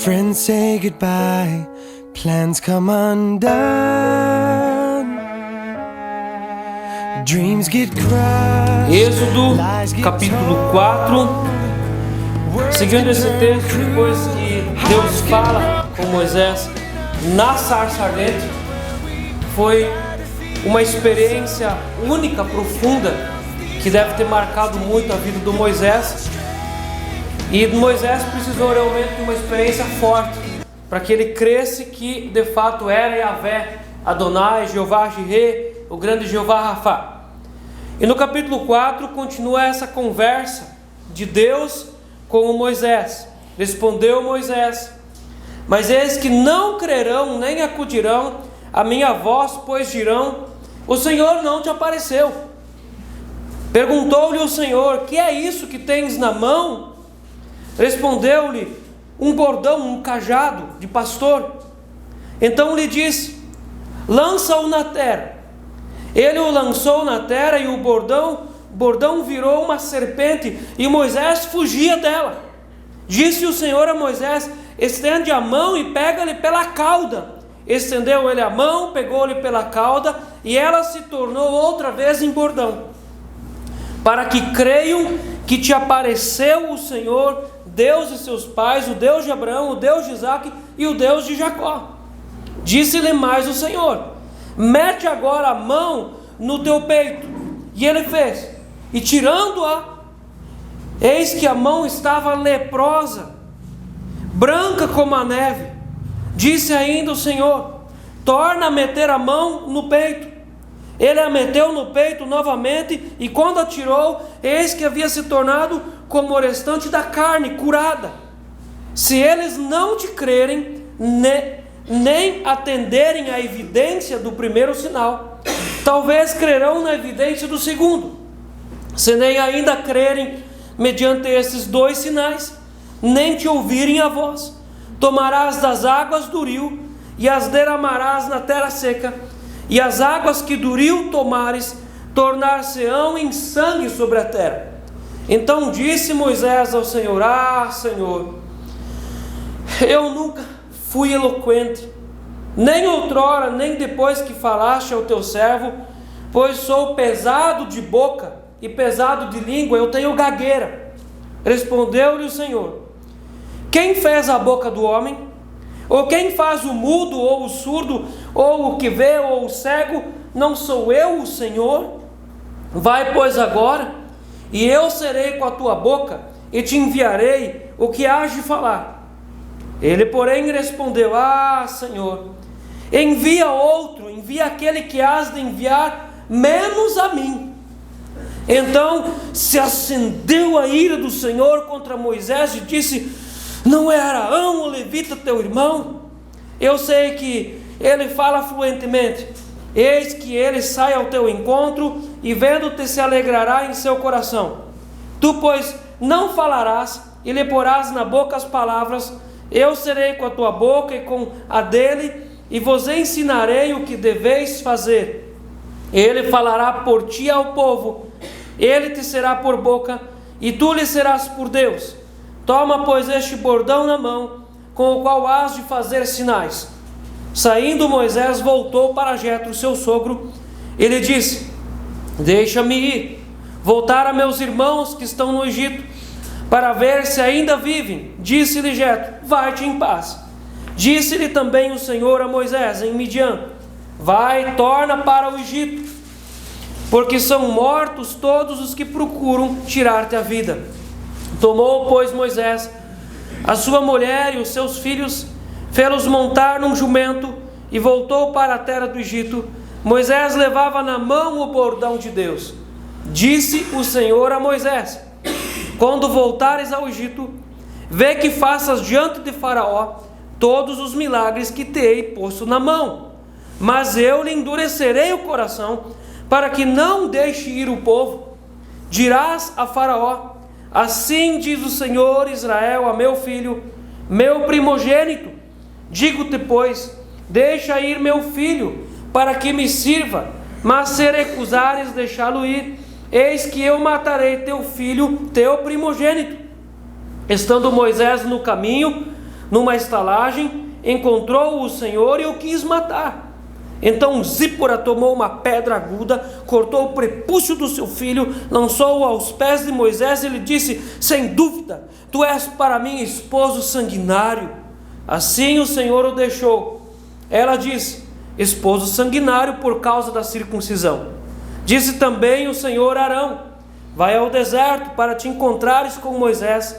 Friends say goodbye, plans come undone, dreams get crushed. Êxodo, capítulo 4. Seguindo esse texto, depois que Deus fala com Moisés na sarça ardente, foi uma experiência única, profunda, que deve ter marcado muito a vida do Moisés. E Moisés precisou realmente de uma experiência forte para que ele cresce que de fato era Yahvé, Adonai, Jeová Jireh, o grande Jeová Rafá. E no capítulo 4 continua essa conversa de Deus com o Moisés. Respondeu Moisés: mas eis que não crerão nem acudirão a minha voz, pois dirão: o Senhor não te apareceu. Perguntou-lhe o Senhor: que é isso que tens na mão? Respondeu-lhe: um bordão, um cajado de pastor. Então lhe disse: lança-o na terra. Ele o lançou na terra e o bordão virou uma serpente e Moisés fugia dela. Disse o Senhor a Moisés: estende a mão e pega-lhe pela cauda. Estendeu ele a mão, pegou-lhe pela cauda e ela se tornou outra vez em bordão, para que creiam que te apareceu o Senhor, Deus de seus pais, o Deus de Abraão, o Deus de Isaque e o Deus de Jacó. Disse-lhe mais o Senhor: mete agora a mão no teu peito. E ele fez, e tirando-a, eis que a mão estava leprosa, branca como a neve. Disse ainda o Senhor: torna a meter a mão no peito. Ele a meteu no peito novamente, e quando a tirou, eis que havia se tornado como o restante da carne, curada. Se eles não te crerem, nem atenderem à evidência do primeiro sinal, talvez crerão na evidência do segundo. Se nem ainda crerem mediante esses dois sinais, nem te ouvirem a voz, tomarás das águas do rio e as derramarás na terra seca, e as águas que do rio tomares tornar-se-ão em sangue sobre a terra. Então disse Moisés ao Senhor: ah, Senhor, eu nunca fui eloquente, nem outrora, nem depois que falaste ao teu servo, pois sou pesado de boca e pesado de língua, eu tenho gagueira. Respondeu-lhe o Senhor: quem fez a boca do homem? Ou quem faz o mudo, ou o surdo, ou o que vê, ou o cego? Não sou eu o Senhor? Vai, pois, agora, e eu serei com a tua boca, e te enviarei o que hás de falar. Ele, porém, respondeu: ah, Senhor, envia outro, envia aquele que hás de enviar, menos a mim. Então se acendeu a ira do Senhor contra Moisés e disse: não é Araão, o levita, teu irmão? Eu sei que ele fala fluentemente. Eis que ele sai ao teu encontro e vendo-te se alegrará em seu coração. Tu, pois, não falarás e lhe porás na boca as palavras. Eu serei com a tua boca e com a dele, e vos ensinarei o que deveis fazer. Ele falará por ti ao povo, ele te será por boca, e tu lhe serás por Deus. Toma, pois, este bordão na mão, com o qual hás de fazer sinais. Saindo Moisés, voltou para Jetro, seu sogro, e lhe disse: deixa-me ir, voltar a meus irmãos que estão no Egito, para ver se ainda vivem. Disse-lhe Jetro: vai-te em paz. Disse-lhe também o Senhor a Moisés em Midian: vai, torna para o Egito, porque são mortos todos os que procuram tirar-te a vida. Tomou, pois, Moisés a sua mulher e os seus filhos, fê-los montar num jumento e voltou para a terra do Egito. Moisés levava na mão o bordão de Deus. Disse o Senhor a Moisés: quando voltares ao Egito, vê que faças diante de Faraó todos os milagres que te hei posto na mão, mas eu lhe endurecerei o coração, para que não deixe ir o povo. Dirás a Faraó: assim diz o Senhor, Israel, a meu filho, meu primogênito. Digo-te, pois, deixa ir meu filho, para que me sirva, mas se recusares deixá-lo ir, eis que eu matarei teu filho, teu primogênito. Estando Moisés no caminho, numa estalagem, encontrou o Senhor e o quis matar. Então Zípora tomou uma pedra aguda, cortou o prepúcio do seu filho, lançou-o aos pés de Moisés e lhe disse: sem dúvida, tu és para mim esposo sanguinário. Assim o Senhor o deixou. Ela disse: esposo sanguinário por causa da circuncisão. Disse também o Senhor a Arão: vai ao deserto para te encontrares com Moisés.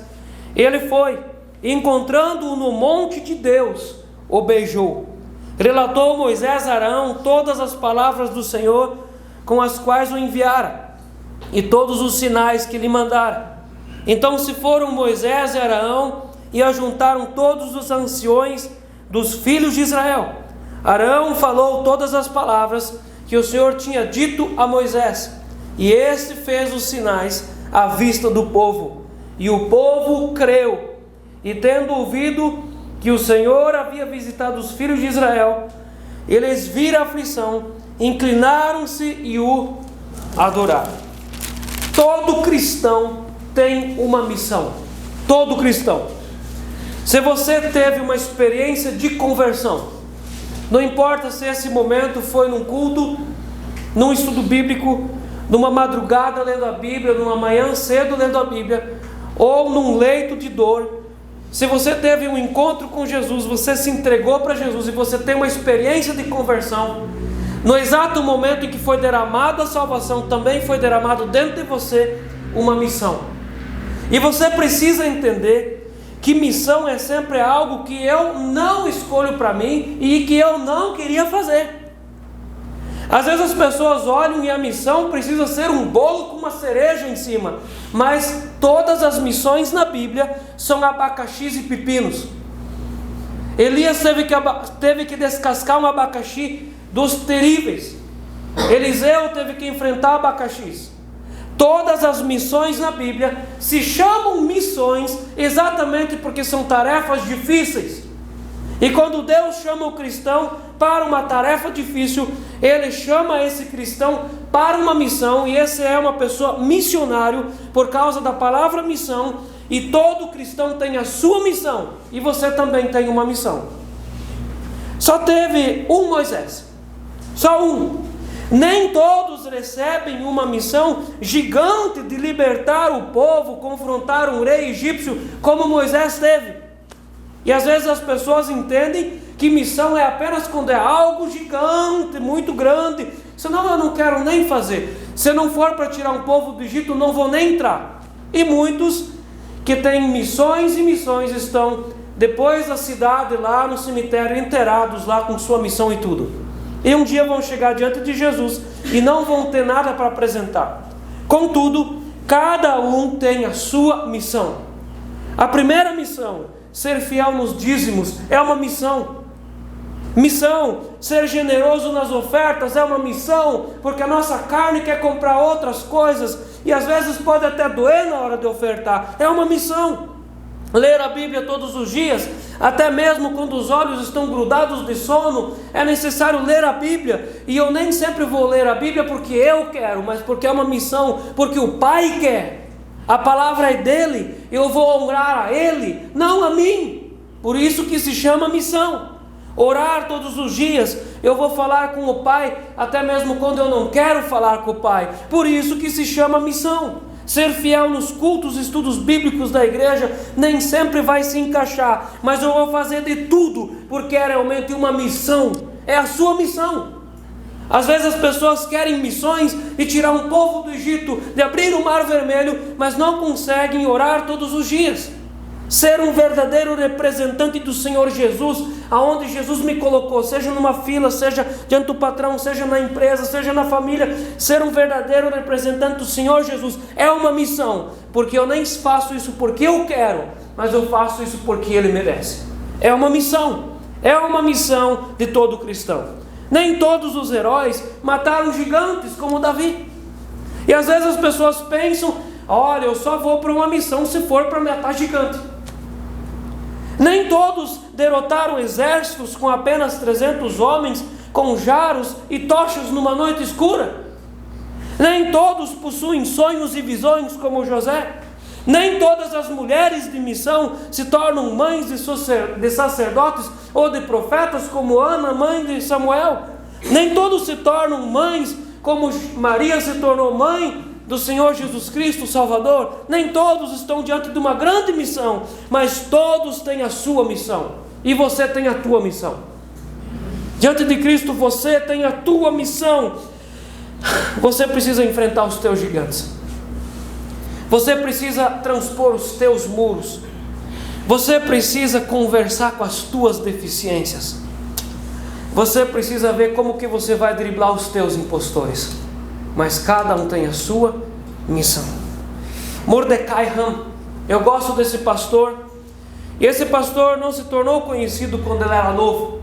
Ele foi, e encontrando-o no monte de Deus, o beijou. Relatou Moisés a Arão todas as palavras do Senhor com as quais o enviara, e todos os sinais que lhe mandara. Então se foram Moisés e Arão, e ajuntaram todos os anciões dos filhos de Israel. Arão falou todas as palavras que o Senhor tinha dito a Moisés, e este fez os sinais à vista do povo. E o povo creu, e tendo ouvido que o Senhor havia visitado os filhos de Israel, eles viram a aflição, inclinaram-se e o adoraram. Todo cristão tem uma missão. Todo cristão. Se você teve uma experiência de conversão, não importa se esse momento foi num culto, num estudo bíblico, numa madrugada lendo a Bíblia, numa manhã cedo lendo a Bíblia, ou num leito de dor. Se você teve um encontro com Jesus, você se entregou para Jesus e você tem uma experiência de conversão, no exato momento em que foi derramada a salvação, também foi derramado dentro de você uma missão. E você precisa entender que missão é sempre algo que eu não escolho para mim e que eu não queria fazer. Às vezes as pessoas olham e a missão precisa ser um bolo com uma cereja em cima, mas todas as missões na Bíblia são abacaxis e pepinos. Elias teve que descascar um abacaxi dos terríveis. Eliseu teve que enfrentar abacaxis. Todas as missões na Bíblia se chamam missões exatamente porque são tarefas difíceis. E quando Deus chama o cristão para uma tarefa difícil, Ele chama esse cristão para uma missão, e esse é uma pessoa missionário por causa da palavra missão. E todo cristão tem a sua missão, e você também tem uma missão. Só teve um Moisés, só um. Nem todos recebem uma missão gigante de libertar o povo, confrontar um rei egípcio como Moisés teve. E às vezes as pessoas entendem que missão é apenas quando é algo gigante, muito grande. Senão eu não quero nem fazer. Se não for para tirar um povo do Egito, não vou nem entrar. E muitos que têm missões e missões estão depois da cidade, lá no cemitério, enterrados lá com sua missão e tudo. E um dia vão chegar diante de Jesus e não vão ter nada para apresentar. Contudo, cada um tem a sua missão. A primeira missão, ser fiel nos dízimos, é uma missão. Missão, ser generoso nas ofertas é uma missão, porque a nossa carne quer comprar outras coisas, e às vezes pode até doer na hora de ofertar, é uma missão. Ler a Bíblia todos os dias, até mesmo quando os olhos estão grudados de sono, é necessário ler a Bíblia. E eu nem sempre vou ler a Bíblia porque eu quero, mas porque é uma missão, porque o Pai quer. A palavra é dele, eu vou honrar a ele, não a mim. Por isso que se chama missão. Orar todos os dias, eu vou falar com o Pai, até mesmo quando eu não quero falar com o Pai. Por isso que se chama missão. Ser fiel nos cultos, estudos bíblicos da igreja, nem sempre vai se encaixar, mas eu vou fazer de tudo, porque é realmente uma missão, é a sua missão. Às vezes as pessoas querem missões de tirar um povo do Egito, de abrir o Mar Vermelho, mas não conseguem orar todos os dias. Ser um verdadeiro representante do Senhor Jesus, aonde Jesus me colocou, seja numa fila, seja diante do patrão, seja na empresa, seja na família, ser um verdadeiro representante do Senhor Jesus é uma missão, porque eu nem faço isso porque eu quero, mas eu faço isso porque Ele merece. É uma missão de todo cristão. Nem todos os heróis mataram gigantes como Davi. E às vezes as pessoas pensam, olha, eu só vou para uma missão se for para matar gigante. Nem todos derrotaram exércitos com apenas 300 homens, com jarros e tochas numa noite escura. Nem todos possuem sonhos e visões como José. Nem todas as mulheres de missão se tornam mães de sacerdotes ou de profetas, como Ana, mãe de Samuel. Nem todos se tornam mães, como Maria se tornou mãe do Senhor Jesus Cristo, Salvador. Nem todos estão diante de uma grande missão, mas todos têm a sua missão, e você tem a tua missão. Diante de Cristo você tem a tua missão. Você precisa enfrentar os teus gigantes, você precisa transpor os teus muros, você precisa conversar com as tuas deficiências, você precisa ver como que você vai driblar os teus impostores. Mas cada um tem a sua missão. Mordecai Ham, eu gosto desse pastor. E esse pastor não se tornou conhecido quando ele era novo,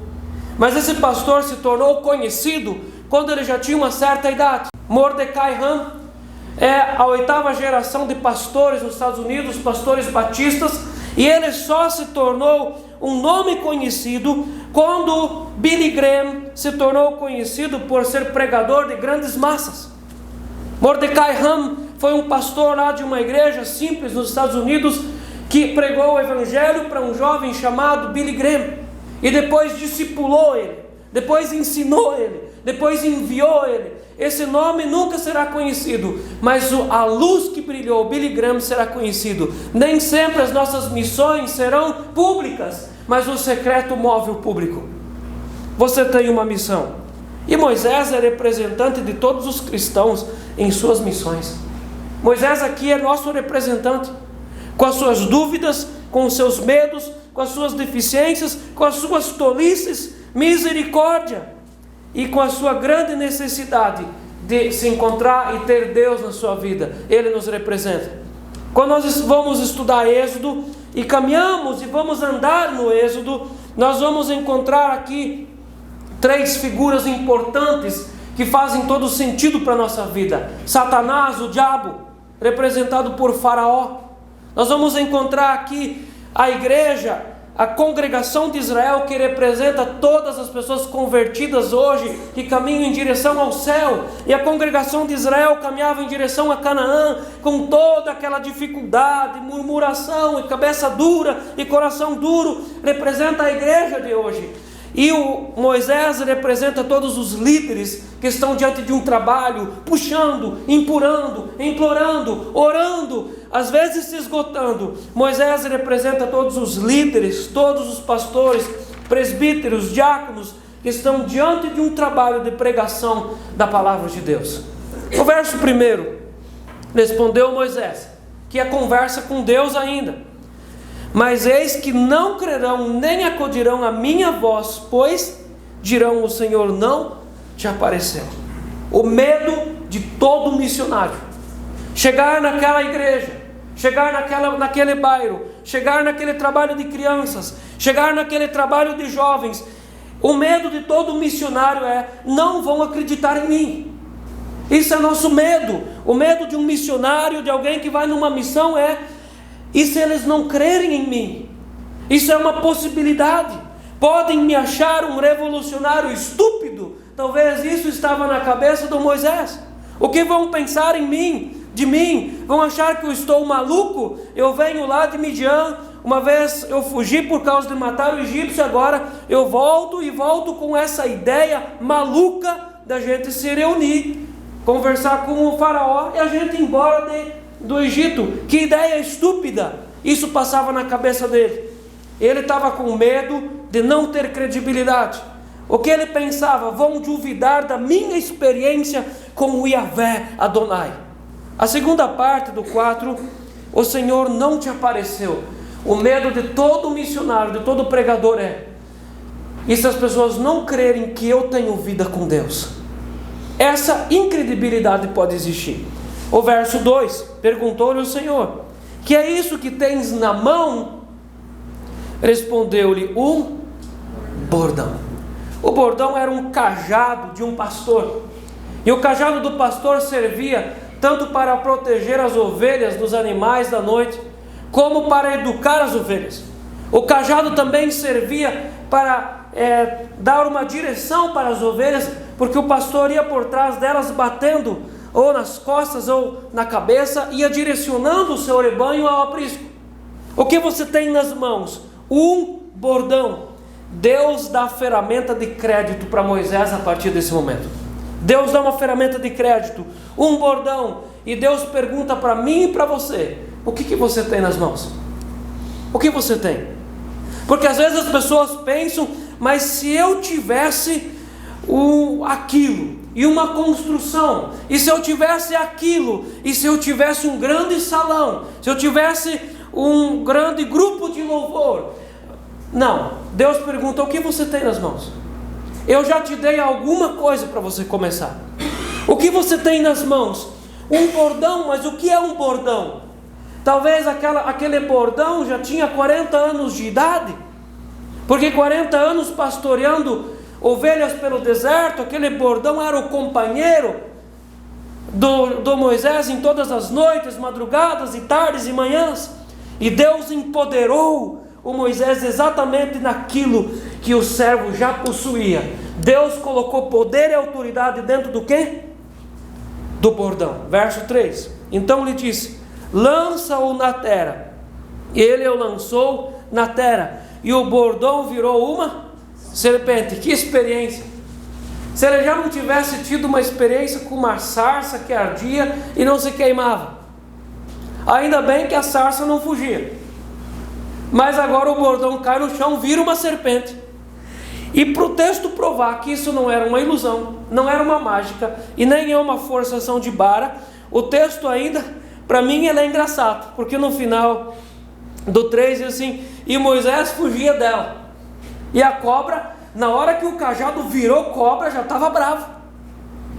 mas esse pastor se tornou conhecido quando ele já tinha uma certa idade. Mordecai Ham é a 8ª geração de pastores nos Estados Unidos, pastores batistas, e ele só se tornou um nome conhecido quando Billy Graham se tornou conhecido por ser pregador de grandes massas. Mordecai Ham foi um pastor lá de uma igreja simples nos Estados Unidos, que pregou o evangelho para um jovem chamado Billy Graham, e depois discipulou ele, depois ensinou ele, depois enviou ele. Esse nome nunca será conhecido, mas a luz que brilhou, Billy Graham, será conhecido. Nem sempre as nossas missões serão públicas, mas o secreto move o público. Você tem uma missão, e Moisés é representante de todos os cristãos em suas missões. Moisés aqui é nosso representante, com as suas dúvidas, com os seus medos, com as suas deficiências, com as suas tolices, misericórdia, e com a sua grande necessidade de se encontrar e ter Deus na sua vida. Ele nos representa. Quando nós vamos estudar Êxodo e caminhamos e vamos andar no Êxodo, nós vamos encontrar aqui 3 figuras importantes que fazem todo sentido para a nossa vida. Satanás, o diabo, representado por Faraó. Nós vamos encontrar aqui a igreja, a congregação de Israel, que representa todas as pessoas convertidas hoje, que caminham em direção ao céu. E a congregação de Israel caminhava em direção a Canaã, com toda aquela dificuldade, murmuração e cabeça dura e coração duro. Representa a igreja de hoje. E o Moisés representa todos os líderes que estão diante de um trabalho, puxando, empurrando, implorando, orando, às vezes se esgotando. Moisés representa todos os líderes, todos os pastores, presbíteros, diáconos, que estão diante de um trabalho de pregação da palavra de Deus. O verso 1, respondeu Moisés, que é conversa com Deus ainda: mas eis que não crerão nem acudirão à minha voz, pois dirão: o Senhor não te apareceu. O medo de todo missionário, chegar naquela igreja, chegar naquele bairro, chegar naquele trabalho de crianças, chegar naquele trabalho de jovens. O medo de todo missionário é: não vão acreditar em mim. Isso é nosso medo. O medo de um missionário, de alguém que vai numa missão é: e se eles não crerem em mim? Isso é uma possibilidade. Podem me achar um revolucionário estúpido. Talvez isso estava na cabeça do Moisés. O que vão pensar em mim, de mim? Vão achar que eu estou maluco? Eu venho lá de Midian, uma vez eu fugi por causa de matar o egípcio, agora eu volto com essa ideia maluca da gente se reunir, conversar com o faraó e a gente ir embora do Egito. Que ideia estúpida! Isso passava na cabeça dele. Ele estava com medo de não ter credibilidade. O que ele pensava? Vão duvidar da minha experiência com o Yahvé Adonai. A segunda parte do 4, o Senhor não te apareceu. O medo de todo missionário, de todo pregador é: e se as pessoas não crerem que eu tenho vida com Deus? Essa incredibilidade pode existir. O verso 2, perguntou-lhe o Senhor: que é isso que tens na mão? Respondeu-lhe: um bordão. O bordão era um cajado de um pastor. E o cajado do pastor servia tanto para proteger as ovelhas dos animais da noite, como para educar as ovelhas. O cajado também servia para dar uma direção para as ovelhas, porque o pastor ia por trás delas batendo ou nas costas, ou na cabeça, ia direcionando o seu rebanho ao aprisco. O que você tem nas mãos? Um bordão. Deus dá a ferramenta de crédito para Moisés a partir desse momento. Deus dá uma ferramenta de crédito, um bordão, e Deus pergunta para mim e para você: o que você tem nas mãos? O que você tem? Porque às vezes as pessoas pensam: mas se eu tivesse aquilo, e uma construção, e se eu tivesse aquilo, e se eu tivesse um grande salão, se eu tivesse um grande grupo de louvor. Não, Deus pergunta: o que você tem nas mãos? Eu já te dei alguma coisa para você começar. O que você tem nas mãos? Um bordão. Mas o que é um bordão? Talvez aquele bordão já tinha 40 anos de idade, porque 40 anos pastoreando ovelhas pelo deserto, aquele bordão era o companheiro do Moisés em todas as noites, madrugadas e tardes e manhãs. E Deus empoderou o Moisés exatamente naquilo que o servo já possuía. Deus colocou poder e autoridade dentro do quê? Do bordão. Verso 3. Então lhe disse: lança-o na terra. Ele o lançou na terra, e o bordão virou uma serpente. Que experiência! Se ele já não tivesse tido uma experiência com uma sarça que ardia e não se queimava, ainda bem que a sarça não fugia. Mas agora o bordão cai no chão, vira uma serpente. E para o texto provar que isso não era uma ilusão, não era uma mágica, e nem é uma forçação de barra, o texto ainda, para mim, ele é engraçado, porque no final do 3 diz assim: e Moisés fugia dela. E a cobra, na hora que o cajado virou cobra, já estava bravo.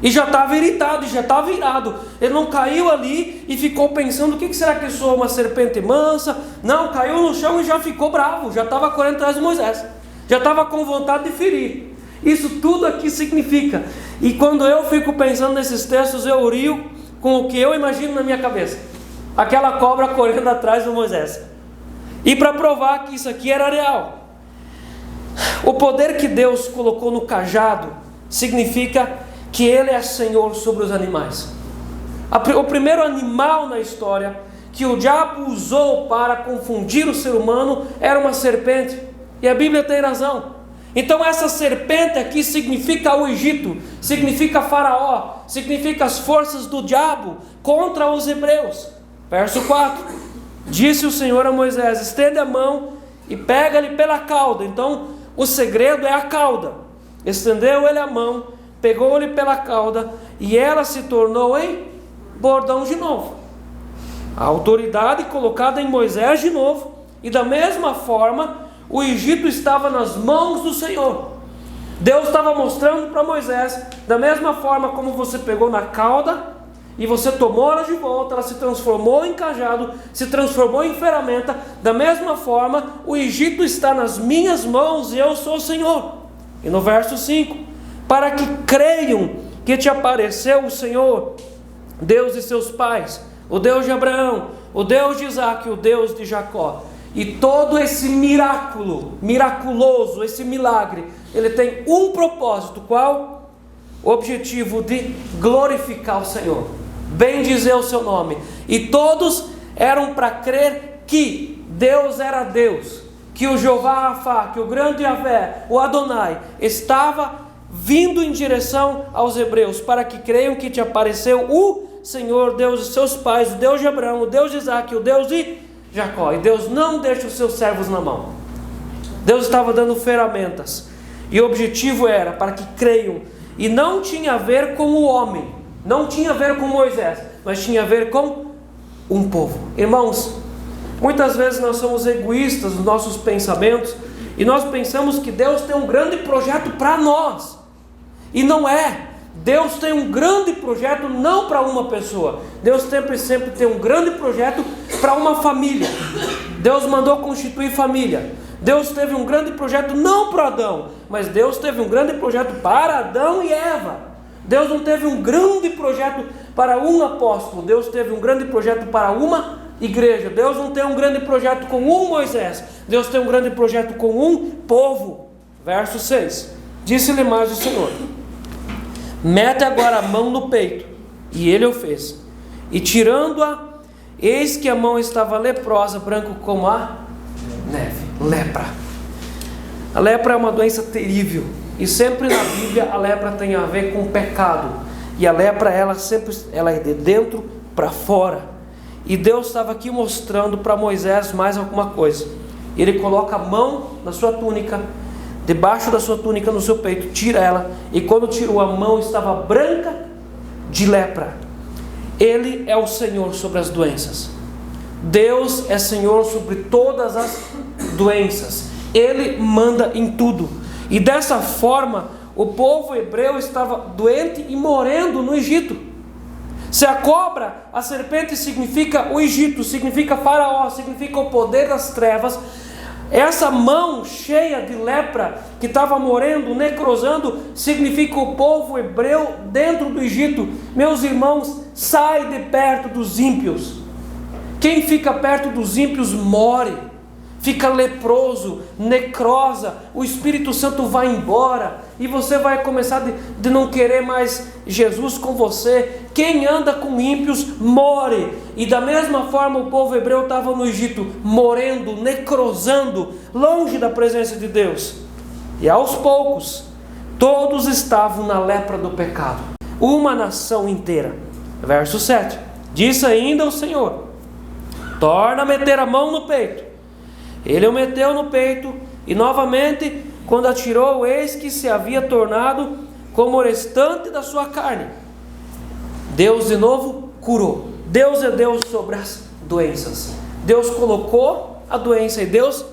E já estava irritado, e já estava irado. Ele não caiu ali e ficou pensando: o que será que sou, uma serpente mansa? Não, caiu no chão e já ficou bravo. Já estava correndo atrás de Moisés. Já estava com vontade de ferir. Isso tudo aqui significa. E quando eu fico pensando nesses textos, eu rio com o que eu imagino na minha cabeça. Aquela cobra correndo atrás de Moisés. E para provar que isso aqui era real, o poder que Deus colocou no cajado significa que Ele é Senhor sobre os animais. O primeiro animal na história que o diabo usou para confundir o ser humano era uma serpente. E a Bíblia tem razão. Então essa serpente aqui significa o Egito, significa Faraó, significa as forças do diabo contra os hebreus. Verso 4: disse o Senhor a Moisés: estende a mão e pega-lhe pela cauda. Então o segredo é a cauda. Estendeu ele a mão, pegou-lhe pela cauda, e ela se tornou em bordão de novo. A autoridade colocada em Moisés de novo. E da mesma forma, o Egito estava nas mãos do Senhor. Deus estava mostrando para Moisés: da mesma forma como você pegou na cauda e você tomou ela de volta, ela se transformou em cajado, se transformou em ferramenta, da mesma forma o Egito está nas minhas mãos e eu sou o Senhor. E no verso 5: para que creiam que te apareceu o Senhor, Deus de seus pais, o Deus de Abraão, o Deus de Isaac, o Deus de Jacó. E todo esse miraculoso, esse milagre, ele tem um propósito. Qual? O objetivo de glorificar o Senhor, bendizer o seu nome. E todos eram para crer que Deus era Deus, que o Jeová Rafá, que o grande Yahvé, o Adonai, estava vindo em direção aos hebreus, para que creiam que te apareceu o Senhor, Deus de seus pais, o Deus de Abraão, o Deus de Isaac, o Deus de Jacó. E Deus não deixa os seus servos na mão. Deus estava dando ferramentas, e o objetivo era para que creiam. E não tinha a ver com o homem, não tinha a ver com Moisés, mas tinha a ver com um povo. Irmãos, muitas vezes nós somos egoístas nos nossos pensamentos, e nós pensamos que Deus tem um grande projeto para nós, e não é. Deus tem um grande projeto não para uma pessoa. Deus sempre tem um grande projeto para uma família. Deus mandou constituir família. Deus teve um grande projeto não para Adão, mas Deus teve um grande projeto para Adão e Eva. Deus não teve um grande projeto para um apóstolo. Deus teve um grande projeto para uma igreja. Deus não tem um grande projeto com um Moisés. Deus tem um grande projeto com um povo. Verso 6: disse-lhe mais o Senhor: mete agora a mão no peito. E ele o fez. E tirando-a, eis que a mão estava leprosa, branco como a neve. Lepra. A lepra é uma doença terrível. E sempre na Bíblia a lepra tem a ver com pecado. E a lepra, ela é de dentro para fora. E Deus estava aqui mostrando para Moisés mais alguma coisa. Ele coloca a mão na sua túnica, debaixo da sua túnica, no seu peito, tira ela. E quando tirou, a mão estava branca de lepra. Ele é o Senhor sobre as doenças. Deus é Senhor sobre todas as doenças. Ele manda em tudo. E dessa forma, o povo hebreu estava doente e morrendo no Egito. Se a cobra, a serpente, significa o Egito, significa Faraó, significa o poder das trevas, essa mão cheia de lepra que estava morrendo, necrosando, significa o povo hebreu dentro do Egito. Meus irmãos, sai de perto dos ímpios. Quem fica perto dos ímpios morre, fica leproso, necrosa, o Espírito Santo vai embora e você vai começar de não querer mais Jesus com você. Quem anda com ímpios morre. E da mesma forma o povo hebreu estava no Egito, morrendo, necrosando, longe da presença de Deus. E aos poucos, todos estavam na lepra do pecado. Uma nação inteira. Verso 7. Disse ainda o Senhor: torna a meter a mão no peito. Ele o meteu no peito, e novamente, quando atirou, eis que se havia tornado como o restante da sua carne. Deus de novo curou. Deus é Deus sobre as doenças. Deus colocou a doença e Deus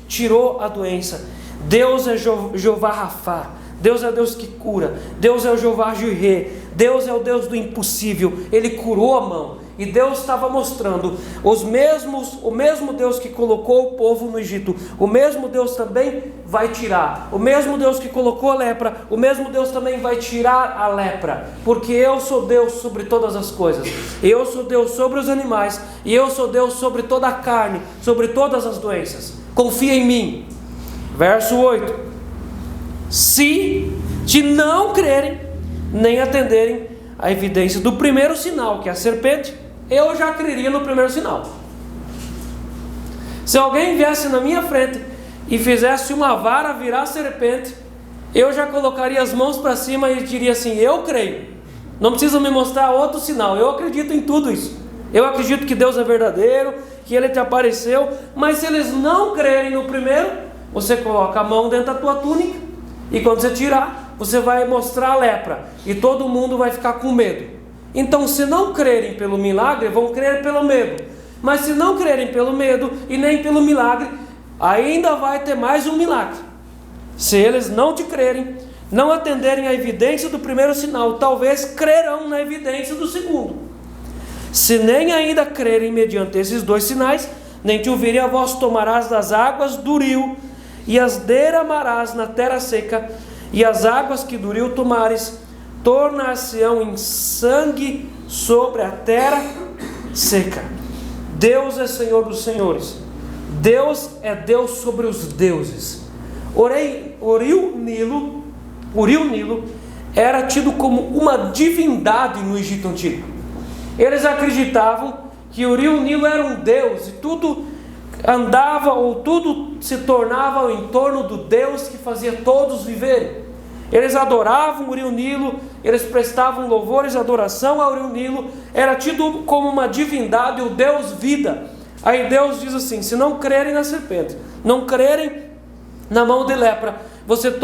tirou a doença. Deus é Jeová Rafá. Deus é Deus que cura. Deus é o Jeová Jireh. Deus é o Deus do impossível. Ele curou a mão. E Deus estava mostrando o mesmo Deus que colocou o povo no Egito, o mesmo Deus também vai tirar. O mesmo Deus que colocou a lepra, o mesmo Deus também vai tirar a lepra. Porque eu sou Deus sobre todas as coisas. Eu sou Deus sobre os animais. E eu sou Deus sobre toda a carne, sobre todas as doenças. Confia em mim. Verso 8. Se te não crerem, nem atenderem a evidência do primeiro sinal, que é a serpente, eu já creria no primeiro sinal. Se alguém viesse na minha frente e fizesse uma vara virar serpente, eu já colocaria as mãos para cima e diria assim: eu creio. Não precisa me mostrar outro sinal, eu acredito em tudo isso. Eu acredito que Deus é verdadeiro, que Ele te apareceu. Mas se eles não crerem no primeiro, você coloca a mão dentro da tua túnica, e quando você tirar, você vai mostrar a lepra, e todo mundo vai ficar com medo. Então, se não crerem pelo milagre, vão crer pelo medo. Mas se não crerem pelo medo e nem pelo milagre, ainda vai ter mais um milagre. Se eles não te crerem, não atenderem à evidência do primeiro sinal, talvez crerão na evidência do segundo. Se nem ainda crerem mediante esses dois sinais, nem te ouvirem a voz, tomarás das águas do rio e as derramarás na terra seca, e as águas que do rio tomares tornar-se-ão em sangue sobre a terra seca. Deus é Senhor dos senhores. Deus é Deus sobre os deuses. O rio Nilo era tido como uma divindade no Egito Antigo. Eles acreditavam que o rio Nilo era um deus, e tudo andava ou tudo se tornava em torno do Deus que fazia todos viverem. Eles adoravam o rio Nilo, eles prestavam louvores e adoração ao rio Nilo, era tido como uma divindade, o Deus vida. Aí Deus diz assim: se não crerem na serpente, não crerem na mão de lepra, você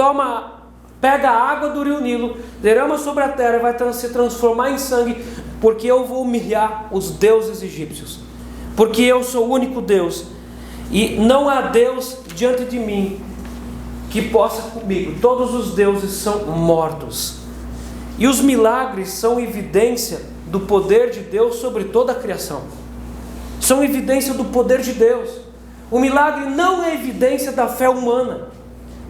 pega a água do rio Nilo, derrama sobre a terra e vai se transformar em sangue, porque eu vou humilhar os deuses egípcios, porque eu sou o único Deus, e não há Deus diante de mim que possa comigo. Todos os deuses são mortos. E os milagres são evidência do poder de Deus sobre toda a criação. São evidência do poder de Deus. O milagre não é evidência da fé humana,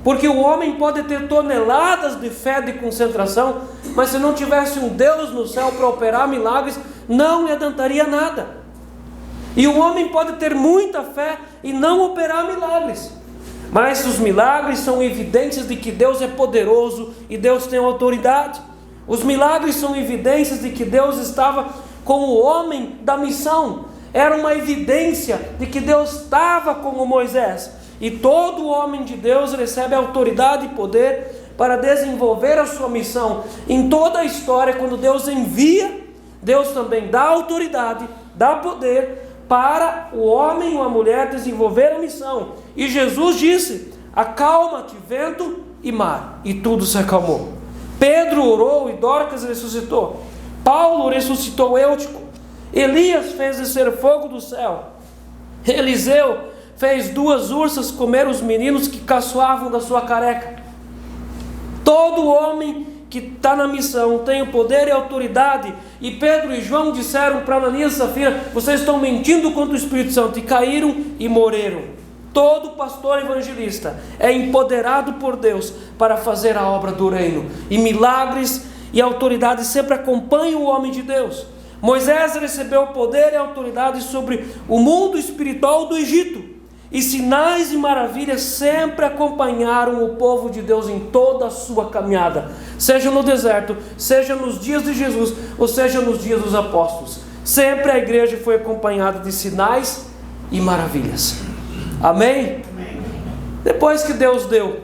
porque o homem pode ter toneladas de fé de concentração, mas se não tivesse um Deus no céu para operar milagres, não lhe adiantaria nada. E o homem pode ter muita fé e não operar milagres. Mas os milagres são evidências de que Deus é poderoso e Deus tem autoridade. Os milagres são evidências de que Deus estava com o homem da missão. Era uma evidência de que Deus estava com o Moisés. E todo homem de Deus recebe autoridade e poder para desenvolver a sua missão. Em toda a história, quando Deus envia, Deus também dá autoridade, dá poder para o homem ou a mulher desenvolver a missão. E Jesus disse: acalma-te vento e mar, e tudo se acalmou. Pedro orou e Dorcas ressuscitou. Paulo ressuscitou Eutico. Elias fez descer fogo do céu. Eliseu fez 2 ursas comer os meninos que caçoavam da sua careca. Todo homem que está na missão tem o poder e a autoridade. E Pedro e João disseram para Ananias e Safira: vocês estão mentindo contra o Espírito Santo, e caíram e morreram. Todo pastor evangelista é empoderado por Deus para fazer a obra do reino, e milagres e autoridade sempre acompanham o homem de Deus. Moisés recebeu poder e autoridade sobre o mundo espiritual do Egito, e sinais e maravilhas sempre acompanharam o povo de Deus em toda a sua caminhada, seja no deserto, seja nos dias de Jesus, ou seja nos dias dos apóstolos. Sempre a igreja foi acompanhada de sinais e maravilhas. Amém? Amém. Depois que Deus deu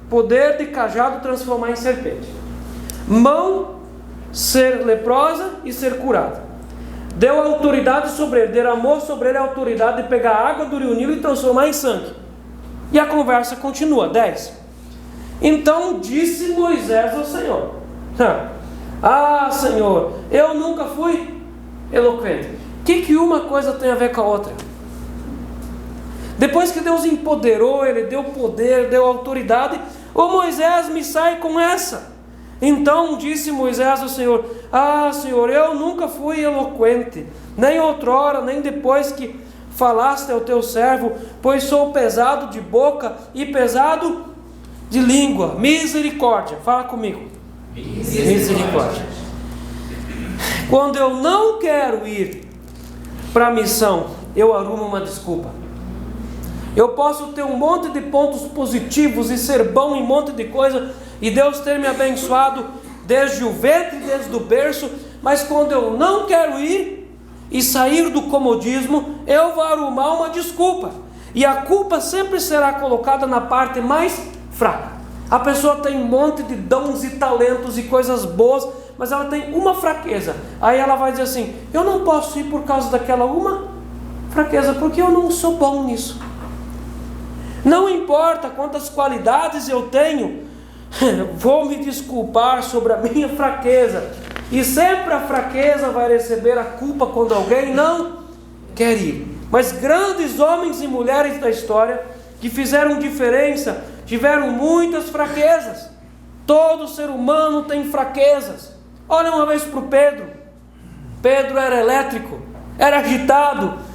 poder de cajado transformar em serpente, mão ser leprosa e ser curada, deu autoridade sobre ele, derramou sobre ele a autoridade de pegar a água do rio Nilo e transformar em sangue. E a conversa continua. 10. Então disse Moisés ao Senhor: ah, Senhor, eu nunca fui eloquente. O que uma coisa tem a ver com a outra? Depois que Deus empoderou, Ele deu poder, deu autoridade, ô Moisés, me sai com essa. Então disse Moisés ao Senhor: ah, Senhor, eu nunca fui eloquente, nem outrora, nem depois que falaste ao teu servo, pois sou pesado de boca e pesado de língua. Misericórdia, fala comigo. Misericórdia. Quando eu não quero ir para a missão, eu arrumo uma desculpa. Eu posso ter um monte de pontos positivos e ser bom em um monte de coisa, e Deus ter me abençoado desde o ventre, desde o berço, mas quando eu não quero ir e sair do comodismo, eu vou arrumar uma desculpa, e a culpa sempre será colocada na parte mais fraca. A pessoa tem um monte de dons e talentos e coisas boas, mas ela tem uma fraqueza. Aí ela vai dizer assim: eu não posso ir por causa daquela uma fraqueza, porque eu não sou bom nisso. Não importa quantas qualidades eu tenho, vou me desculpar sobre a minha fraqueza. E sempre a fraqueza vai receber a culpa quando alguém não quer ir. Mas grandes homens e mulheres da história que fizeram diferença tiveram muitas fraquezas. Todo ser humano tem fraquezas. Olha uma vez para o Pedro. Pedro era elétrico, era agitado,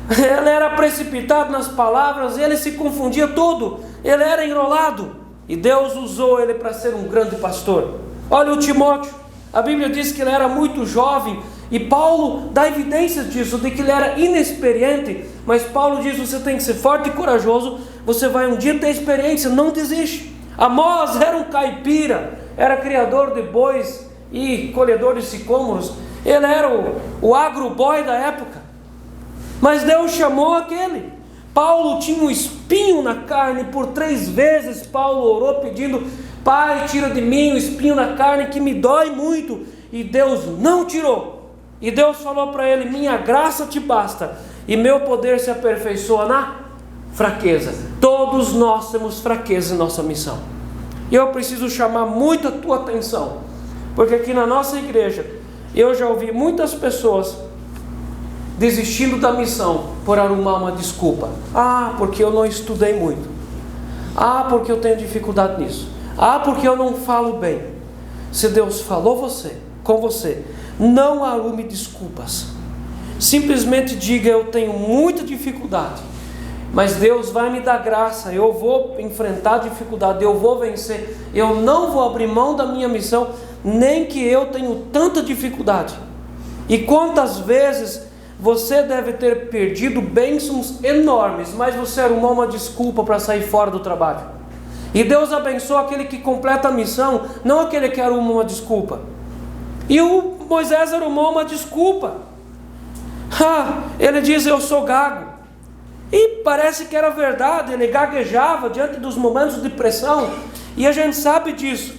ele era precipitado nas palavras, ele se confundia todo, ele era enrolado, e Deus usou ele para ser um grande pastor. Olha o Timóteo, a Bíblia diz que ele era muito jovem, e Paulo dá evidências disso, de que ele era inexperiente, mas Paulo diz: você tem que ser forte e corajoso, você vai um dia ter experiência, não desiste. Amós era um caipira, era criador de bois e colhedor de sicômoros, ele era o agroboy da época. Mas Deus chamou aquele. Paulo tinha um espinho na carne, por 3 vezes Paulo orou pedindo: Pai, tira de mim o espinho na carne que me dói muito. E Deus não tirou. E Deus falou para ele: minha graça te basta, e meu poder se aperfeiçoa na fraqueza. Todos nós temos fraqueza em nossa missão. E eu preciso chamar muito a tua atenção, porque aqui na nossa igreja eu já ouvi muitas pessoas desistindo da missão por arrumar uma desculpa. Ah, porque eu não estudei muito. Ah, porque eu tenho dificuldade nisso. Ah, porque eu não falo bem. Se Deus falou com você, não arrume desculpas. Simplesmente diga: eu tenho muita dificuldade, mas Deus vai me dar graça, eu vou enfrentar a dificuldade, eu vou vencer, eu não vou abrir mão da minha missão, nem que eu tenho tanta dificuldade. E quantas vezes você deve ter perdido bênçãos enormes, mas você arrumou uma desculpa para sair fora do trabalho. E Deus abençoa aquele que completa a missão, não aquele que arruma uma desculpa. E o Moisés arrumou uma desculpa. Ele diz: eu sou gago. E parece que era verdade, ele gaguejava diante dos momentos de pressão. E a gente sabe disso.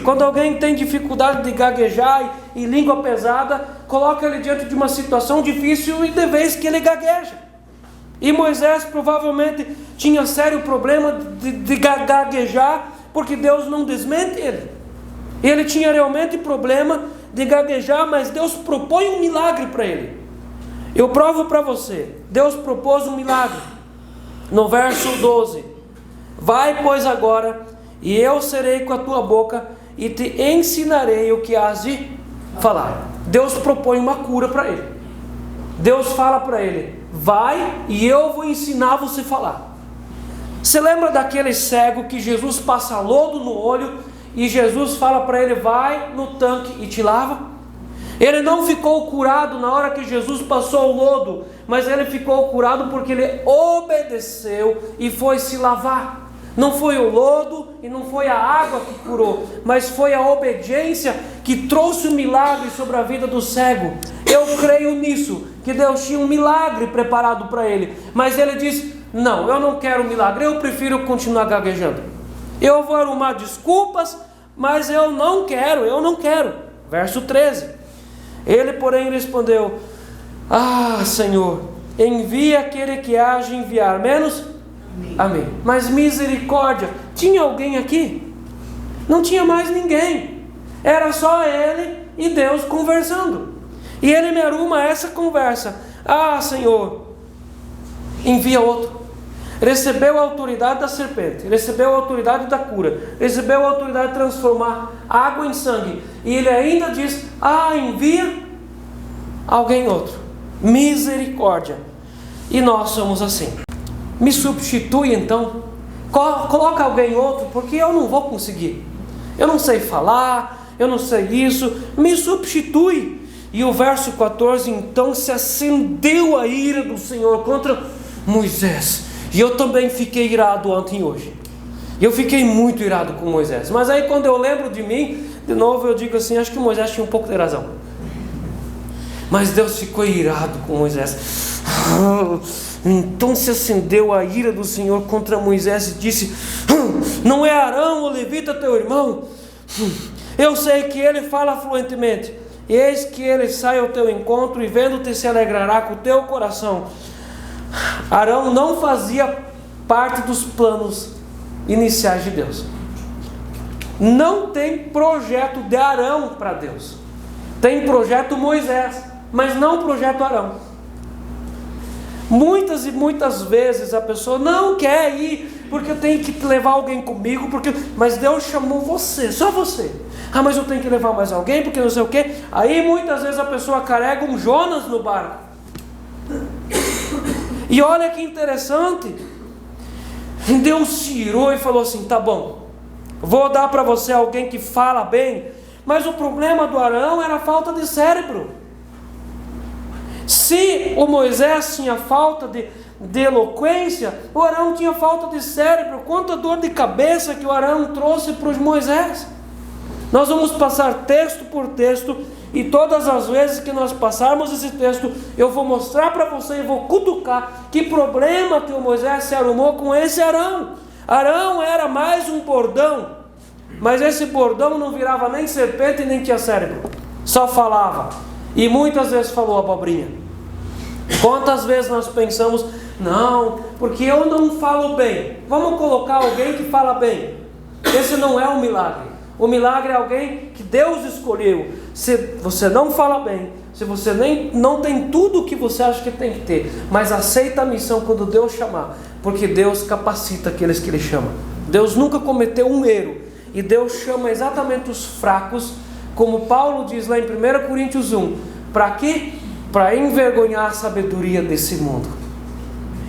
Quando alguém tem dificuldade de gaguejar e língua pesada, coloca ele diante de uma situação difícil e de vez que ele gagueja. E Moisés provavelmente tinha sério problema de gaguejar, porque Deus não desmente ele. Ele tinha realmente problema de gaguejar, mas Deus propõe um milagre para ele. Eu provo para você, Deus propôs um milagre. No verso 12: vai, pois, agora, e eu serei com a tua boca, e te ensinarei o que hás de falar. Deus propõe uma cura para ele. Deus fala para ele: vai, e eu vou ensinar você a falar. Você lembra daquele cego que Jesus passa lodo no olho, e Jesus fala para ele: vai no tanque e te lava? Ele não ficou curado na hora que Jesus passou o lodo, mas ele ficou curado porque ele obedeceu e foi se lavar. Não foi o lodo e não foi a água que curou, mas foi a obediência que trouxe o milagre sobre a vida do cego. Eu creio nisso, que Deus tinha um milagre preparado para ele, mas ele disse: não, eu não quero milagre, eu prefiro continuar gaguejando. Eu vou arrumar desculpas, mas eu não quero. Verso 13: ele, porém, respondeu: Senhor, envia aquele que há de enviar, menos a mim. Mas misericórdia, tinha alguém aqui? Não tinha mais ninguém. Era só ele e Deus conversando. E ele me arruma essa conversa: Senhor, envia outro. Recebeu a autoridade da serpente, recebeu a autoridade da cura, recebeu a autoridade de transformar água em sangue, e ele ainda diz: envia alguém outro. Misericórdia. E nós somos assim. Me substitui então, coloca alguém outro, porque eu não vou conseguir, eu não sei falar, eu não sei isso, me substitui. E o verso 14: então se acendeu a ira do Senhor contra Moisés. E eu também fiquei irado ontem e hoje. Eu fiquei muito irado com Moisés. Mas aí quando eu lembro de mim, de novo eu digo assim: acho que Moisés tinha um pouco de razão. Mas Deus ficou irado com Moisés. Então se acendeu a ira do Senhor contra Moisés e disse: não é Arão, o levita, teu irmão? Eu sei que ele fala fluentemente. Eis que ele sai ao teu encontro, e vendo-te se alegrará com o teu coração. Arão não fazia parte dos planos iniciais de Deus. Não tem projeto de Arão para Deus. Tem projeto Moisés, mas não projeto Arão. Muitas e muitas vezes a pessoa não quer ir, porque eu tenho que levar alguém comigo, mas Deus chamou você, só você. Mas eu tenho que levar mais alguém, porque não sei o quê. Aí muitas vezes a pessoa carrega um Jonas no barco. E olha que interessante, Deus se irou e falou assim: tá bom, vou dar para você alguém que fala bem. Mas o problema do Arão era a falta de cérebro. Se o Moisés tinha falta de eloquência, o Arão tinha falta de cérebro. Quanta dor de cabeça que o Arão trouxe para os Moisés. Nós vamos passar texto por texto, e todas as vezes que nós passarmos esse texto, eu vou mostrar para você e vou cutucar que problema que o Moisés se arrumou com esse Arão. Arão era mais um bordão, mas esse bordão não virava nem serpente nem tinha cérebro, só falava, e muitas vezes falou abobrinha. Quantas vezes nós pensamos: não, porque eu não falo bem, vamos colocar alguém que fala bem. Esse não é um milagre. O milagre é alguém que Deus escolheu. Se você não fala bem, se você não tem tudo o que você acha que tem que ter, mas aceita a missão quando Deus chamar, porque Deus capacita aqueles que Ele chama. Deus nunca cometeu um erro, e Deus chama exatamente os fracos, como Paulo diz lá em 1 Coríntios 1, para quê? Para envergonhar a sabedoria desse mundo.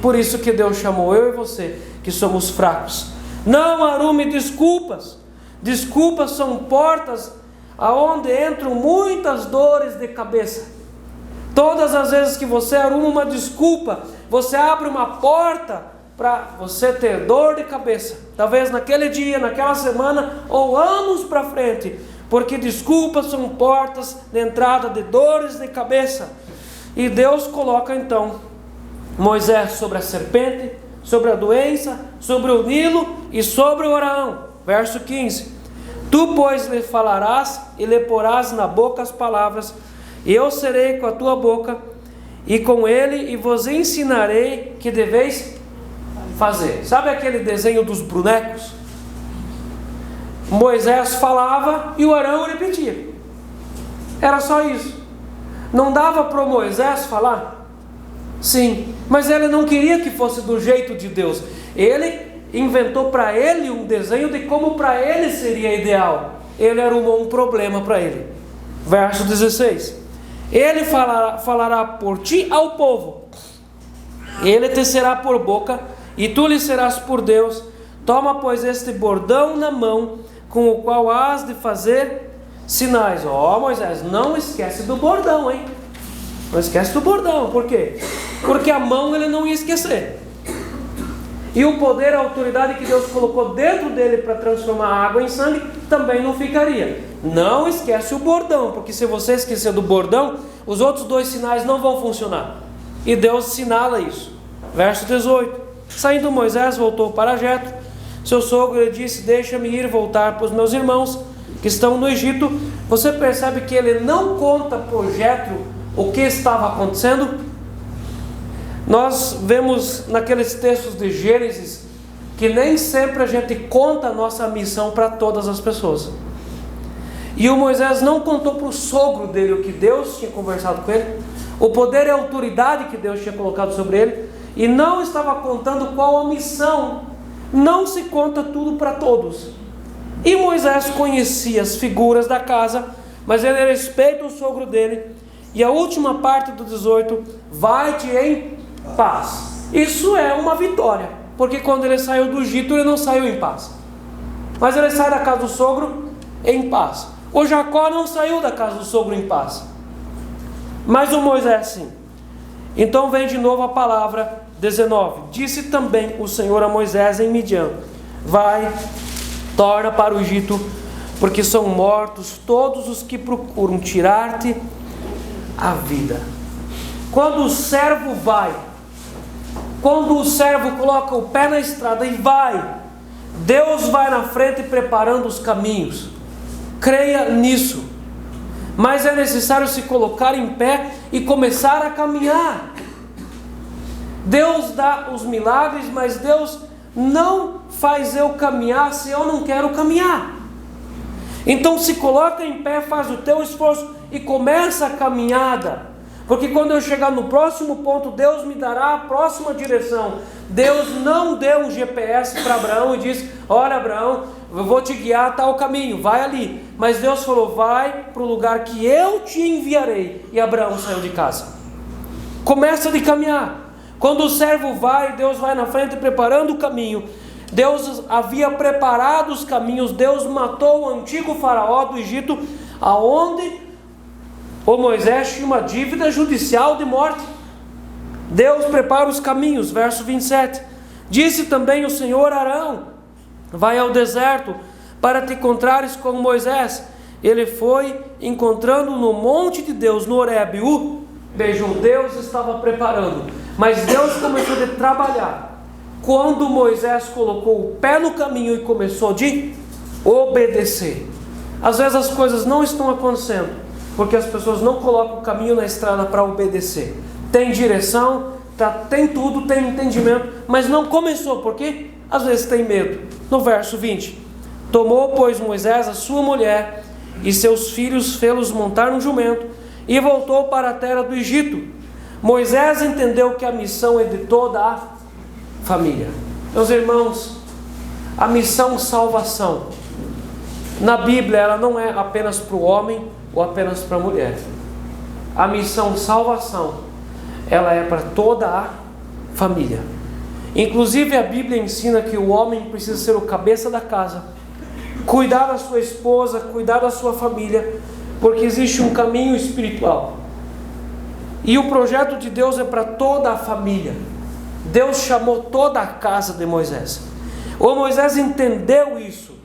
Por isso que Deus chamou eu e você, que somos fracos. Não arrume desculpas. Desculpas são portas aonde entram muitas dores de cabeça. Todas as vezes que você arruma uma desculpa, você abre uma porta para você ter dor de cabeça. Talvez naquele dia, naquela semana ou anos para frente, porque desculpas são portas de entrada de dores de cabeça. E Deus coloca então Moisés sobre a serpente, sobre a doença, sobre o Nilo e sobre o Araão. Verso 15: Tu, pois, lhe falarás e lhe porás na boca as palavras, e eu serei com a tua boca e com ele, e vos ensinarei que deveis fazer. Sabe aquele desenho dos bonecos? Moisés falava e o Arão repetia. Era só isso. Não dava para o Moisés falar? Sim, mas ele não queria que fosse do jeito de Deus. Ele inventou para ele um desenho de como para ele seria ideal. Ele arrumou um problema para ele. Verso 16: Ele falará por ti ao povo, ele te será por boca, e tu lhe serás por Deus. Toma, pois, este bordão na mão, com o qual has de fazer sinais. Moisés, não esquece do bordão, hein? Não esquece do bordão. Por quê? Porque a mão ele não ia esquecer. E o poder, a autoridade que Deus colocou dentro dele para transformar a água em sangue, também não ficaria. Não esquece o bordão, porque se você esquecer do bordão, os outros dois sinais não vão funcionar. E Deus sinala isso. Verso 18: Saindo Moisés, voltou para Jetro, seu sogro, lhe disse: Deixa-me ir voltar para os meus irmãos que estão no Egito. Você percebe que ele não conta por Jetro o que estava acontecendo? Nós vemos naqueles textos de Gênesis que nem sempre a gente conta a nossa missão para todas as pessoas. E o Moisés não contou para o sogro dele o que Deus tinha conversado com ele, o poder e a autoridade que Deus tinha colocado sobre ele, e não estava contando qual a missão. Não se conta tudo para todos. E Moisés conhecia as figuras da casa, mas ele respeita o sogro dele. E a última parte do 18: Vai-te em paz. Isso é uma vitória, porque quando ele saiu do Egito, ele não saiu em paz, mas ele sai da casa do sogro em paz. O Jacó não saiu da casa do sogro em paz, mas o Moisés sim. Então vem de novo a palavra 19: Disse também o Senhor a Moisés em Midian: Vai, torna para o Egito, porque são mortos todos os que procuram tirar-te a vida. Quando o servo vai, quando o servo coloca o pé na estrada e vai, Deus vai na frente preparando os caminhos. Creia nisso. Mas é necessário se colocar em pé e começar a caminhar. Deus dá os milagres, mas Deus não faz eu caminhar se eu não quero caminhar. Então se coloca em pé, faz o teu esforço e começa a caminhada. Porque quando eu chegar no próximo ponto, Deus me dará a próxima direção. Deus não deu um GPS para Abraão e disse: Olha, Abraão, eu vou te guiar a tal caminho, vai ali. Mas Deus falou: vai para o lugar que eu te enviarei. E Abraão saiu de casa. Começa de caminhar. Quando o servo vai, Deus vai na frente preparando o caminho. Deus havia preparado os caminhos. Deus matou o antigo faraó do Egito, aonde o Moisés tinha uma dívida judicial de morte. Deus prepara os caminhos. Verso 27: Disse também o Senhor a Arão: Vai ao deserto para te encontrares com Moisés. Ele foi, encontrando no monte de Deus, no Horebe, o beijou. Deus estava preparando, mas Deus começou a trabalhar quando Moisés colocou o pé no caminho e começou de obedecer. Às vezes as coisas não estão acontecendo porque as pessoas não colocam o caminho na estrada para obedecer. Tem direção, tem tudo, tem entendimento, mas não começou, porque às vezes tem medo. No verso 20: Tomou, pois, Moisés a sua mulher e seus filhos, fê-los montar no jumento, e voltou para a terra do Egito. Moisés entendeu que a missão é de toda a família. Meus irmãos, a missão salvação, na Bíblia, ela não é apenas para o homem ou apenas para a mulher. A missão salvação, ela é para toda a família. Inclusive a Bíblia ensina que o homem precisa ser o cabeça da casa, cuidar da sua esposa, cuidar da sua família, porque existe um caminho espiritual. E o projeto de Deus é para toda a família. Deus chamou toda a casa de Moisés. O Moisés entendeu isso.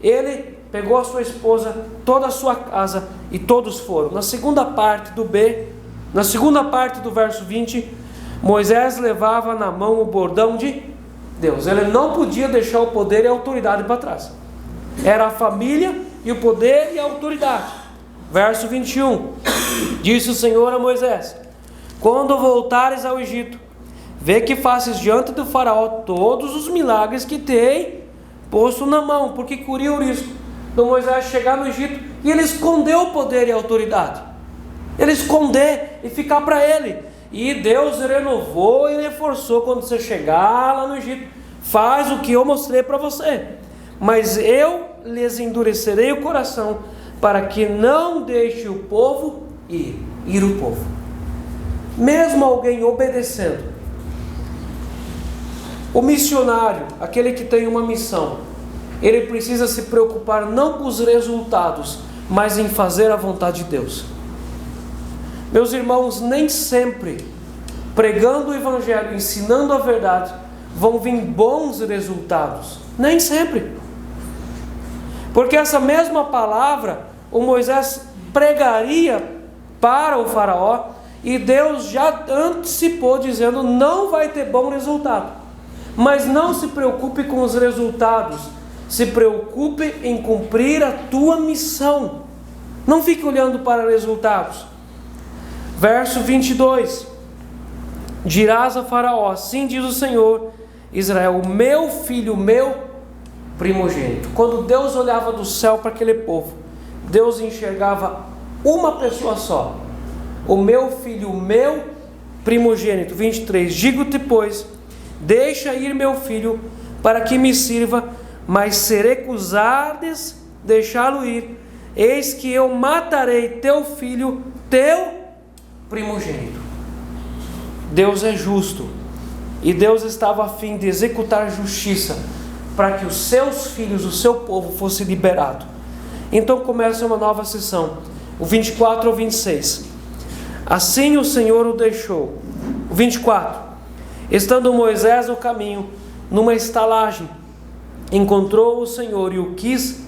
ele pegou a sua esposa, toda a sua casa, e todos foram. Na segunda parte do B, na segunda parte do verso 20, Moisés levava na mão o bordão de Deus. Ele não podia deixar o poder e a autoridade para trás. Era a família e o poder e a autoridade. Verso 21, disse o Senhor a Moisés: quando voltares ao Egito, vê que faças diante do faraó todos os milagres que te hei posto na mão, porque corria o risco de Moisés chegar no Egito e ele esconder o poder e a autoridade, ele esconder e ficar para ele. E Deus renovou e reforçou: quando você chegar lá no Egito, faz o que eu mostrei para você, mas eu lhes endurecerei o coração, para que não deixe o povo ir o povo. Mesmo alguém obedecendo, o missionário, aquele que tem uma missão, ele precisa se preocupar não com os resultados, mas em fazer a vontade de Deus. Meus irmãos, nem sempre pregando o evangelho, ensinando a verdade, vão vir bons resultados. Nem sempre. Porque essa mesma palavra o Moisés pregaria para o faraó, e Deus já antecipou dizendo: não vai ter bom resultado. Mas não se preocupe com os resultados, se preocupe em cumprir a tua missão. Não fique olhando para resultados. Verso 22, dirás a faraó: assim diz o Senhor, Israel, o meu filho, o meu primogênito. Quando Deus olhava do céu para aquele povo, Deus enxergava uma pessoa só: o meu filho, o meu primogênito. 23, digo-te, pois, deixa ir meu filho, para que me sirva, mas se recusardes deixá-lo ir, eis que eu matarei teu filho, teu primogênito. Deus é justo, e Deus estava a fim de executar justiça, para que os seus filhos, o seu povo, fosse liberado. Então começa uma nova sessão, o 24 ao 26. Assim o Senhor o deixou. O 24, estando Moisés no caminho, numa estalagem, encontrou o Senhor e o quis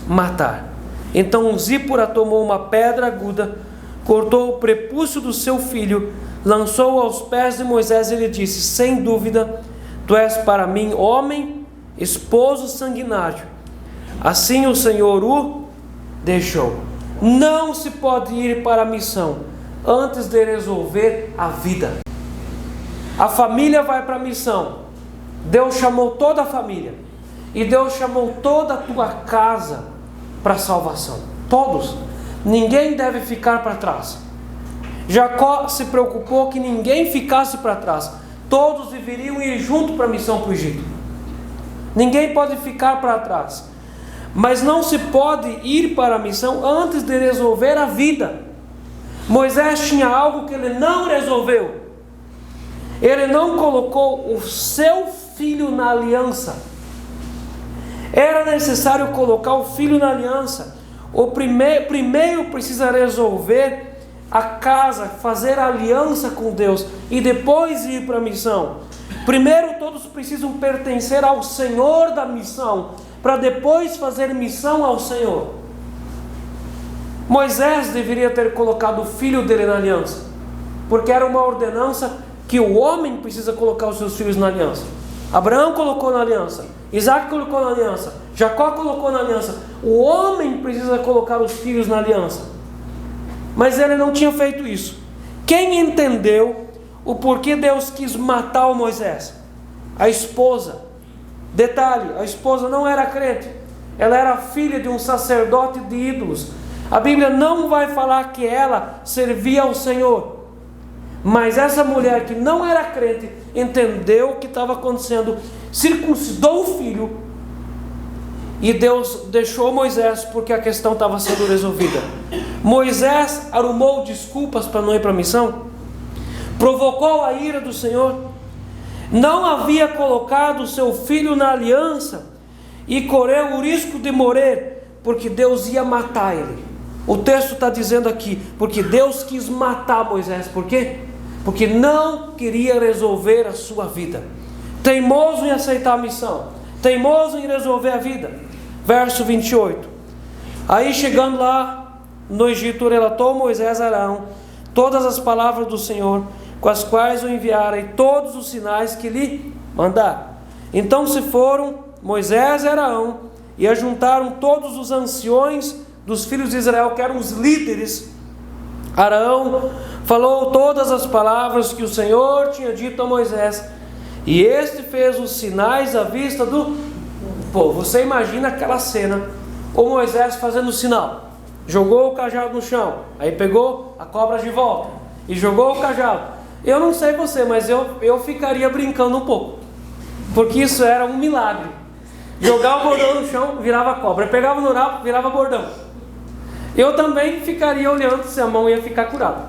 matar. Então Zípora tomou uma pedra aguda, cortou o prepúcio do seu filho, lançou-o aos pés de Moisés e lhe disse: sem dúvida, tu és para mim homem, esposo sanguinário. Assim o Senhor o deixou. Não se pode ir para a missão antes de resolver a vida. A família vai para a missão. Deus chamou toda a família, e Deus chamou toda a tua casa para a salvação. Todos. Ninguém deve ficar para trás. Jacó se preocupou que ninguém ficasse para trás. Todos deveriam ir junto para a missão para o Egito. Ninguém pode ficar para trás. Mas não se pode ir para a missão antes de resolver a vida. Moisés tinha algo que ele não resolveu. Ele não colocou o seu filho na aliança. Era necessário colocar o filho na aliança. O primeiro precisa resolver a casa, fazer a aliança com Deus, e depois ir para a missão. Primeiro todos precisam pertencer ao Senhor da missão, para depois fazer missão ao Senhor. Moisés deveria ter colocado o filho dele na aliança, porque era uma ordenança que o homem precisa colocar os seus filhos na aliança. Abraão colocou na aliança, Isaac colocou na aliança, Jacó colocou na aliança. O homem precisa colocar os filhos na aliança. Mas ele não tinha feito isso. Quem entendeu o porquê Deus quis matar o Moisés? A esposa. Detalhe, a esposa não era crente. Ela era filha de um sacerdote de ídolos. A Bíblia não vai falar que ela servia ao Senhor. Mas essa mulher que não era crente entendeu o que estava acontecendo, circuncidou o filho, e Deus deixou Moisés porque a questão estava sendo resolvida. Moisés arrumou desculpas para não ir para a missão, provocou a ira do Senhor, não havia colocado seu filho na aliança e correu o risco de morrer, porque Deus ia matar ele. O texto está dizendo aqui, porque Deus quis matar Moisés. Por quê? Porque não queria resolver a sua vida. Teimoso em aceitar a missão, teimoso em resolver a vida. Verso 28. Aí chegando lá no Egito, relatou Moisés a Arão todas as palavras do Senhor, com as quais o enviara, e todos os sinais que lhe mandaram. Então se foram Moisés e Arão, e ajuntaram todos os anciões dos filhos de Israel, que eram os líderes. Arão falou todas as palavras que o Senhor tinha dito a Moisés, e este fez os sinais à vista do povo. Você imagina aquela cena, o Moisés fazendo o sinal, jogou o cajado no chão, aí pegou a cobra de volta e jogou o cajado. Eu não sei você, mas eu ficaria brincando um pouco, porque isso era um milagre. Jogar o bordão no chão, virava cobra, pegava no rabo, virava bordão. Eu também ficaria olhando se a mão ia ficar curada,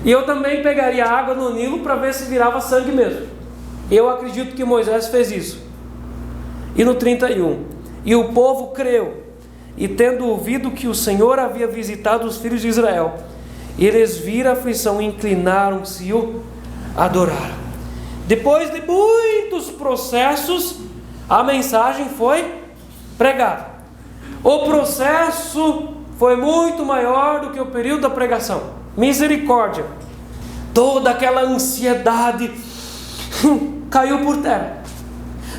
e eu também pegaria água no Nilo para ver se virava sangue mesmo. Eu acredito que Moisés fez isso. E no 31, e o povo creu, e tendo ouvido que o Senhor havia visitado os filhos de Israel, eles viram a aflição, inclinaram-se e o adoraram. Depois de muitos processos, a mensagem foi pregada. O processo foi muito maior do que o período da pregação. Misericórdia. Toda aquela ansiedade caiu por terra.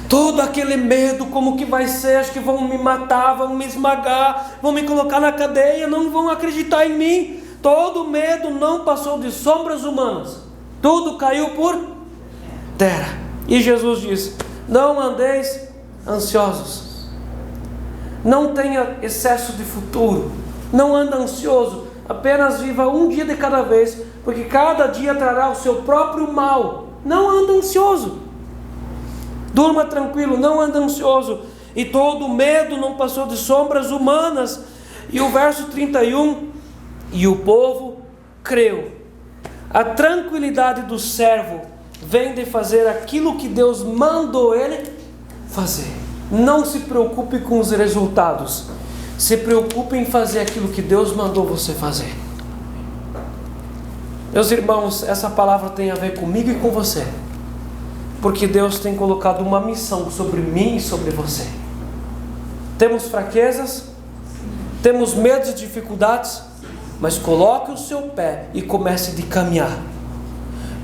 Todo aquele medo, como que vai ser, acho que vão me matar, vão me esmagar, vão me colocar na cadeia, não vão acreditar em mim. Todo medo não passou de sombras humanas, tudo caiu por terra. E Jesus disse: não andeis ansiosos, não tenha excesso de futuro, não anda ansioso, apenas viva um dia de cada vez, porque cada dia trará o seu próprio mal. Não anda ansioso, durma tranquilo, não anda ansioso. E todo medo não passou de sombras humanas. E o verso 31, e o povo creu. A tranquilidade do servo vem de fazer aquilo que Deus mandou ele fazer. Não se preocupe com os resultados, se preocupe em fazer aquilo que Deus mandou você fazer. Meus irmãos, essa palavra tem a ver comigo e com você, porque Deus tem colocado uma missão sobre mim e sobre você. Temos fraquezas, temos medos e dificuldades, mas coloque o seu pé e comece de caminhar,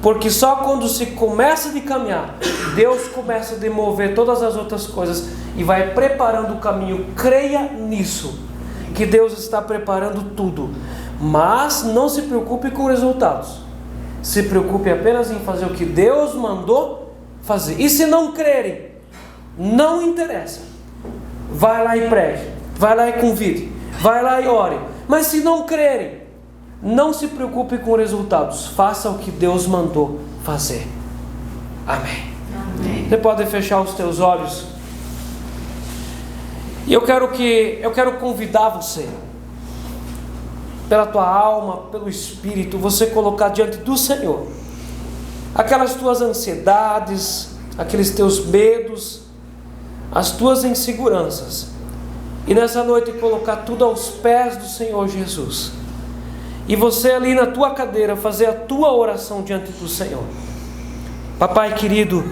porque só quando se começa de caminhar, Deus começa a mover todas as outras coisas e vai preparando o caminho. Creia nisso, que Deus está preparando tudo, mas não se preocupe com resultados, se preocupe apenas em fazer o que Deus mandou fazer. E se não crerem, não interessa, vai lá e pregue, vai lá e convide, vai lá e ore. Mas se não crerem, não se preocupe com resultados, faça o que Deus mandou fazer. Amém. Amém. Você pode fechar os teus olhos. E eu quero convidar você, pela tua alma, pelo Espírito, você colocar diante do Senhor aquelas tuas ansiedades, aqueles teus medos, as tuas inseguranças, e nessa noite colocar tudo aos pés do Senhor Jesus, e você ali na tua cadeira fazer a tua oração diante do Senhor. Papai querido,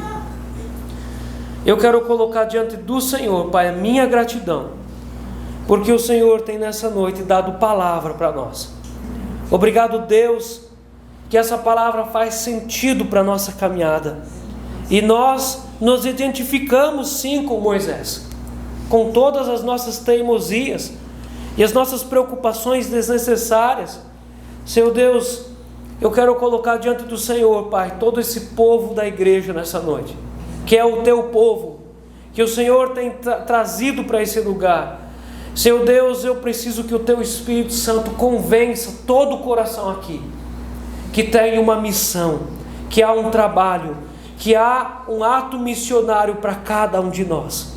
eu quero colocar diante do Senhor, Pai, a minha gratidão, porque o Senhor tem nessa noite dado palavra para nós. Obrigado, Deus, que essa palavra faz sentido para a nossa caminhada, e nós nos identificamos sim com Moisés, com todas as nossas teimosias e as nossas preocupações desnecessárias. Senhor Deus, eu quero colocar diante do Senhor, Pai, todo esse povo da igreja nessa noite, que é o teu povo, que o Senhor tem trazido para esse lugar. Senhor Deus, eu preciso que o teu Espírito Santo convença todo o coração aqui, que tem uma missão, que há um trabalho, que há um ato missionário para cada um de nós.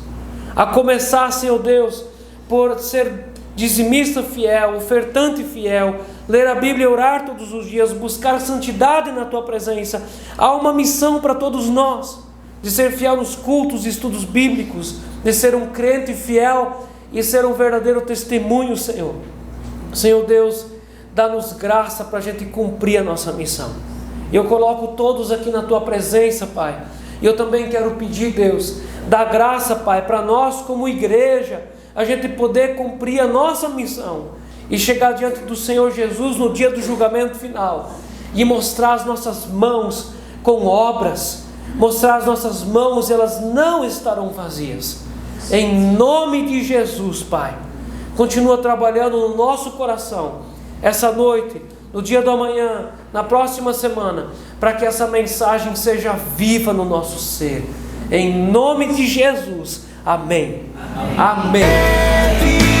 A começar, Senhor Deus, por ser dizimista fiel, ofertante fiel, ler a Bíblia, orar todos os dias, buscar santidade na tua presença. Há uma missão para todos nós, de ser fiel nos cultos e estudos bíblicos, de ser um crente fiel e ser um verdadeiro testemunho, Senhor. Senhor Deus, dá-nos graça para a gente cumprir a nossa missão. Eu coloco todos aqui na tua presença, Pai. E eu também quero pedir, Deus, Dá graça, Pai, para nós como igreja, a gente poder cumprir a nossa missão e chegar diante do Senhor Jesus no dia do julgamento final e mostrar as nossas mãos com obras, mostrar as nossas mãos, elas não estarão vazias. Em nome de Jesus, Pai, continua trabalhando no nosso coração, essa noite, no dia do amanhã, na próxima semana, para que essa mensagem seja viva no nosso ser. Em nome de Jesus, amém. Amém.